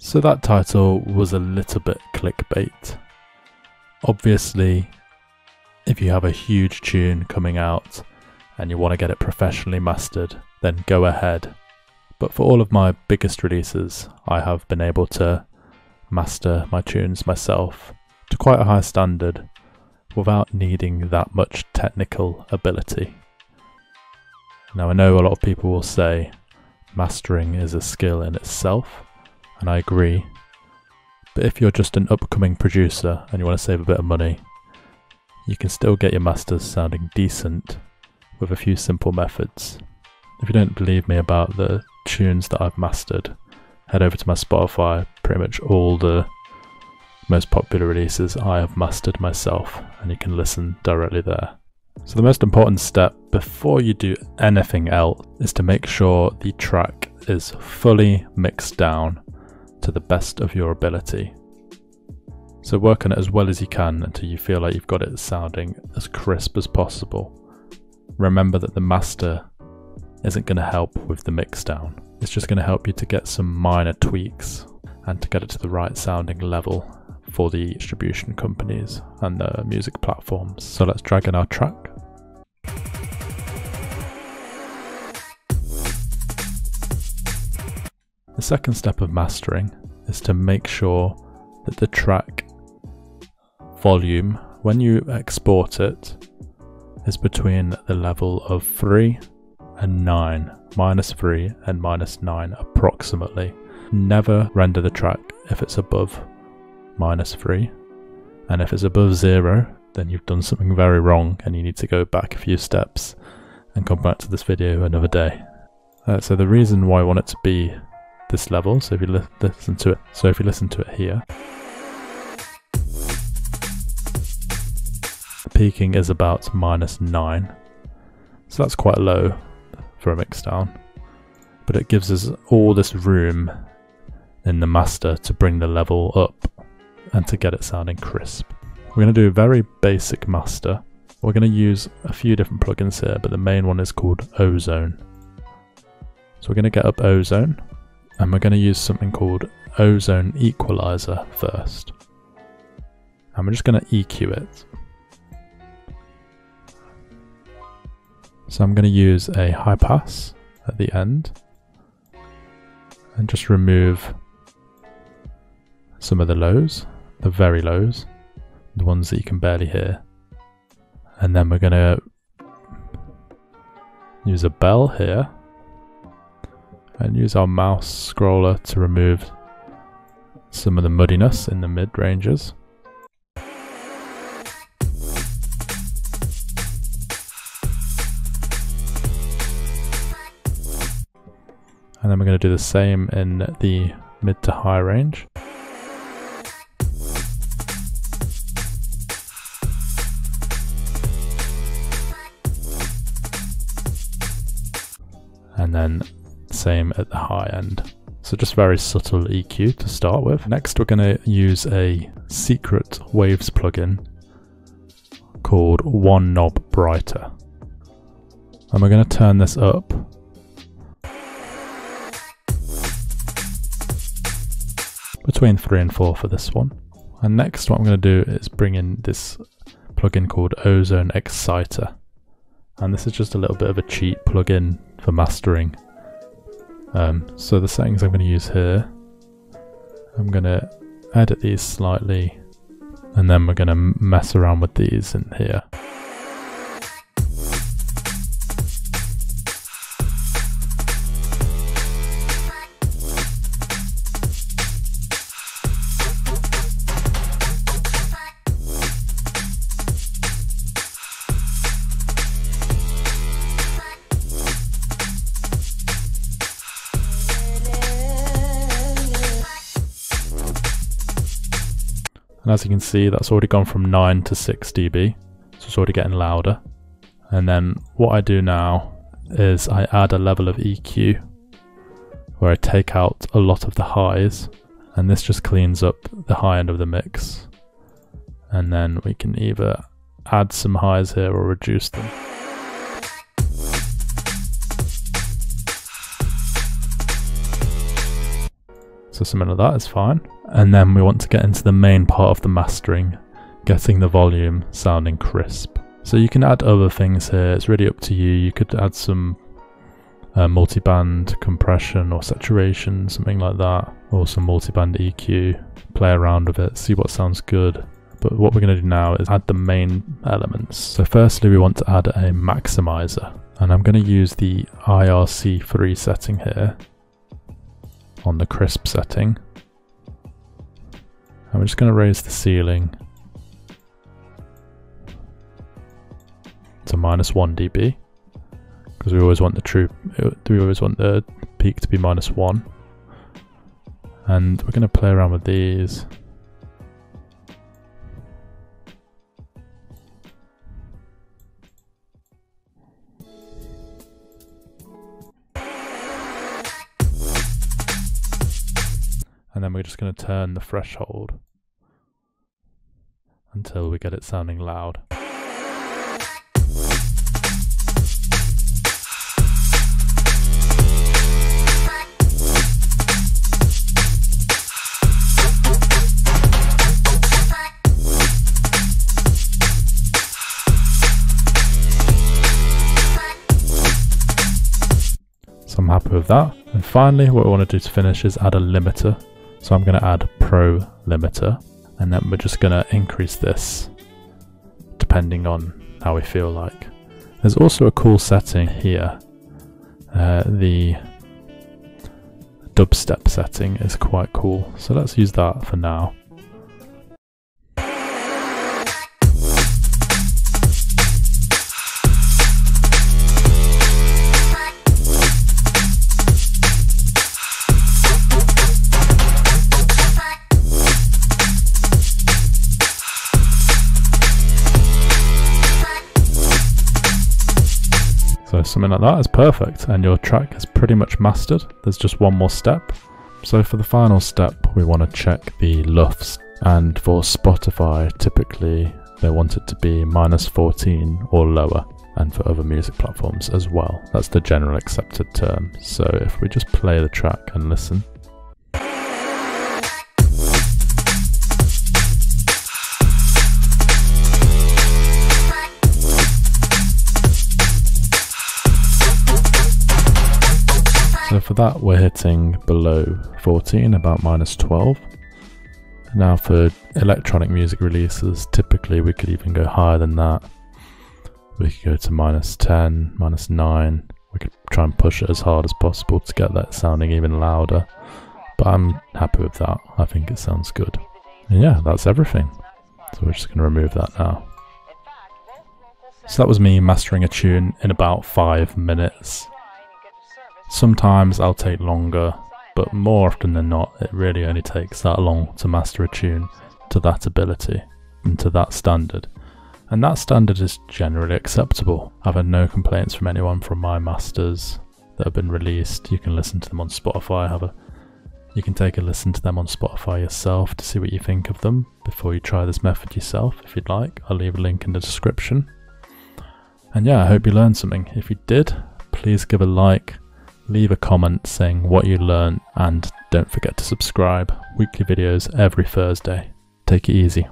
So that title was a little bit clickbait. Obviously, if you have a huge tune coming out and you want to get it professionally mastered, then go ahead. But for all of my biggest releases, I have been able to master my tunes myself to quite a high standard without needing that much technical ability. Now I know a lot of people will say mastering is a skill in itself, and I agree, but if you're just an upcoming producer and you want to save a bit of money, you can still get your masters sounding decent with a few simple methods. If you don't believe me about the tunes that I've mastered, head over to my Spotify. Pretty much all the most popular releases I have mastered myself, and you can listen directly there. So the most important step before you do anything else is to make sure the track is fully mixed down to the best of your ability. So work on it as well as you can until you feel like you've got it sounding as crisp as possible. Remember that the master isn't going to help with the mix down. It's just going to help you to get some minor tweaks and to get it to the right sounding level for the distribution companies and the music platforms. So let's drag in our track. The second step of mastering is to make sure that the track volume, when you export it, is between the level of 3 and 9, -3 and -9 approximately. Never render the track if it's above -3, and if it's above 0, then you've done something very wrong and you need to go back a few steps and come back to this video another day. So the reason why I want it to be this level, so if you listen to it here, the peaking is about -9, so that's quite low for a mix down, but it gives us all this room in the master to bring the level up and to get it sounding crisp. We're going to do a very basic master. We're going to use a few different plugins here, but the main one is called Ozone. So we're going to get up Ozone, and we're going to use something called Ozone Equalizer first. And we're just going to EQ it. So I'm going to use a high pass at the end and just remove some of the lows, the very lows, the ones that you can barely hear. And then we're going to use a bell here and use our mouse scroller to remove some of the muddiness in the mid ranges. And then we're going to do the same in the mid to high range. And then same at the high end. So just very subtle EQ to start with. Next we're going to use a secret waves plugin called One Knob Brighter. And we're going to turn this up between 3 and 4 for this one. And next what I'm going to do is bring in this plugin called Ozone Exciter. And this is just a little bit of a cheap plugin for mastering. So the settings I'm going to use here, I'm going to edit these slightly, and then we're going to mess around with these in here. And as you can see, that's already gone from 9 to 6 dB, so it's already getting louder. And then what I do now is I add a level of EQ where I take out a lot of the highs, and this just cleans up the high end of the mix. And then we can either add some highs here or reduce them. So something like that is fine. And then we want to get into the main part of the mastering, getting the volume sounding crisp. So you can add other things here, it's really up to you. You could add some multiband compression or saturation, something like that, or some multiband EQ, play around with it, see what sounds good. But what we're going to do now is add the main elements. So firstly we want to add a maximizer, and I'm going to use the IRC3 setting here on the crisp setting. And we're just going to raise the ceiling to -1 dB, because we always want the peak to be -1. And we're going to play around with these. And then we're just going to turn the threshold until we get it sounding loud. So I'm happy with that. And finally, what we want to do to finish is add a limiter. So I'm going to add Pro Limiter, and then we're just going to increase this depending on how we feel like. There's also a cool setting here. The dubstep setting is quite cool, so let's use that for now. So something like that is perfect, and your track is pretty much mastered. There's just one more step. So for the final step, we want to check the LUFS, and for Spotify, typically they want it to be -14 or lower, and for other music platforms as well. That's the general accepted term. So if we just play the track and listen. So for that we're hitting below 14, about -12. Now for electronic music releases, typically we could even go higher than that. We could go to -10, -9. We could try and push it as hard as possible to get that sounding even louder. But I'm happy with that, I think it sounds good. And yeah, that's everything. So we're just going to remove that now. So that was me mastering a tune in about 5 minutes. Sometimes I'll take longer, but more often than not, it really only takes that long to master a tune to that ability and to that standard. And that standard is generally acceptable. I've had no complaints from anyone from my masters that have been released. You can listen to them on Spotify. You can take a listen to them on Spotify yourself to see what you think of them before you try this method yourself, if you'd like. I'll leave a link in the description. And yeah, I hope you learned something. If you did, please give a like. Leave a comment saying what you learned, and don't forget to subscribe. Weekly videos every Thursday. Take it easy.